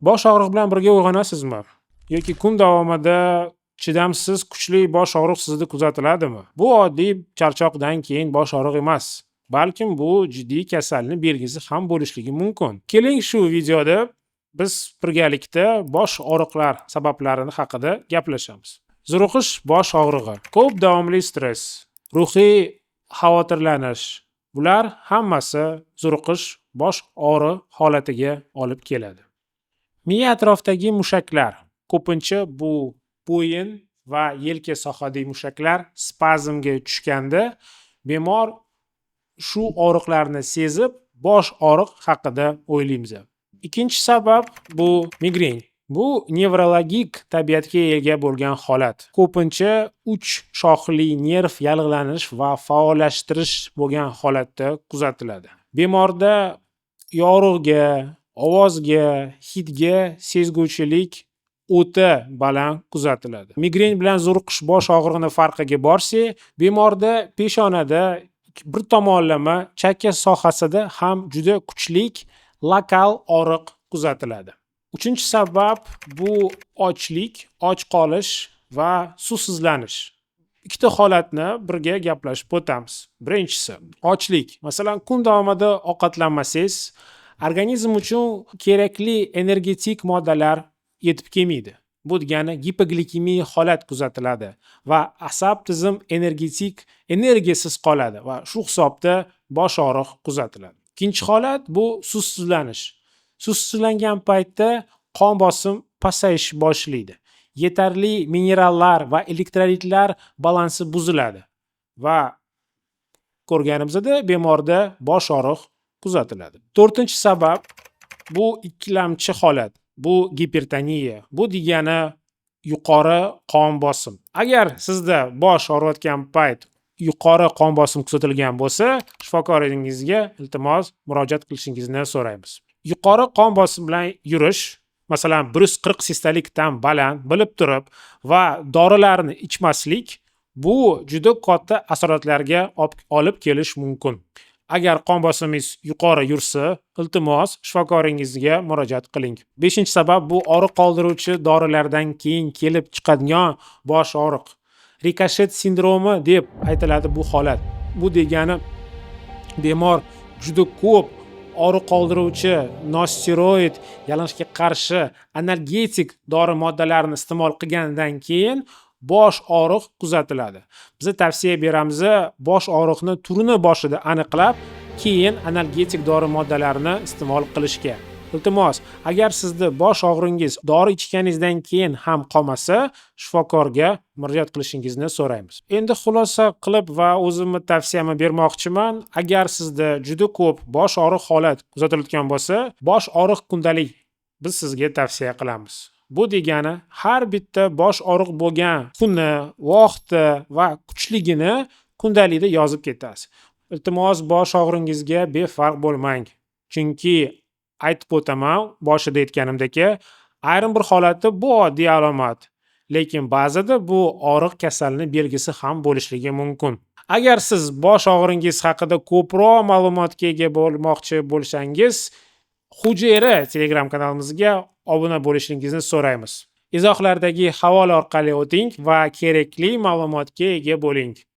Bosh og'rig'i bilan birga uyg'onasizmi? Yoki kun davomida chidamsiz kuchli bosh og'riq sizda kuzatiladimi? Bu oddiy charchoqdan keyin bosh og'rig'i emas, balkim bu jiddiy kasallik belgisi ham bo'lishligi mumkin. Keling, shu videoda biz birgalikda bosh og'riqlar sabablarini haqida gaplashamiz. Zo'riqish bosh og'rig'i, ko'p davomli stress, ruhiy xavotirlanish, bular hammasi zo'riqish bosh og'rig'i holatiga olib keladi. Miya atrofidagi mushaklar, ko'pincha bu bo'yin va yelka sohadagi mushaklar spazmga tushganda bemor shu og'riqlarni sezib, bosh og'riq haqida o'ylaymiz. Ikkinchi sabab bu migren. Bu nevrologik tabiatga ega bo'lgan holat. Ko'pincha uch shoxli nerv yallig'lanish va faollashtirish bo'lgan holatda kuzatiladi. Bemorda yorug'ga, ovozga, hidga sezguvchilik o'ta baland kuzatiladi. Migren bilan zo'riqish bosh og'rig'ini farqiga borsak, bemorda peshonada bir tomonlama chakka sohasida ham juda kuchlik lokal og'riq kuzatiladi. Uchinchi sabab bu ochlik, och qolish va suvsizlanish. Ikkita holatni birga gaplashib o'tamiz. Birinchisi, ochlik. Masalan, kun davomida ovqatlanmasangiz, organizm uchun kerakli energetik moddalar yetib kelmaydi. Bu degani gipoglikemiya holat kuzatiladi va asab tizim energiyasiz qoladi va shu hisobda bosh og'riq kuzatiladi. Ikkinchi holat bu suvsizlanish. Suvsizlangan paytda qon bosim pasayish boshlaydi. Yetarli minerallar va elektrolitlar balansi buziladi va ko'rganimizdek bemorda bosh og'riq kuzatiladi. To'rtinchi sabab bu ikkilamchi holat. Bu gipertoniya. Bu degani yuqori qon bosim. Agar sizda bosh og'riyotgan payt yuqori qon bosim kuzatilgan bo'lsa, shifokoringizga iltimos murojaat qilishingizni so'raymiz. Yuqori qon bosimi bilan yurish, masalan 140 sistalikdan baland bilib turib va dorilarni ichmaslik bu juda katta asoratlarga olib kelish mumkin. Agar qon bosimingiz yuqori yursa, iltimos shifokoringizga murojaat qiling. 5-sabab bu og'riq qoldiruvchi dorilardan keyin kelib chiqadigan bosh og'riq. Rikoshet sindromi deb aytiladi bu holat. Bu degani bemor juda ko'p og'riq qoldiruvchi nosteroid, yalinishga qarshi analgetik dori moddalarini iste'mol qilgandan keyin bosh og'riq kuzatiladi. Biz tavsiya beramiz, bosh og'riqni turini boshida aniqlab, keyin analgetik dori moddalarini iste'mol qilishga. Iltimos, agar sizda bosh og'ringiz dori ichganingizdan keyin ham qolmasa, shifokorga murojaat qilishingizni so'raymiz. Endi xulosa qilib va o'zimni tavsiyamni bermoqchiman. Agar sizda juda ko'p bosh og'riq holat kuzatilayotgan bo'lsa, bosh og'riq kundalik biz sizga tavsiya qilamiz. Bu degani har bitta bosh og'riq bo'lgan kuni, vaqti va kuchligini kundalikda yozib ketasiz. Iltimos bosh og'ringizga befarq bo'lmang. Chunki aytib o'taman, boshida aytganimdek, ayrim bir holatda bu oddiy alomat, lekin ba'zida bu og'riq kasalligining belgisi ham bo'lishligi mumkin. Agar siz bosh og'ringiz haqida ko'proq ma'lumotga ega bo'lmoqchi bo'lsangiz, Hujayra Telegram kanalimizga obuna bo'lishingizni so'raymiz. Izohlardagi havola orqali o'ting va kerakli ma'lumotga ega bo'ling.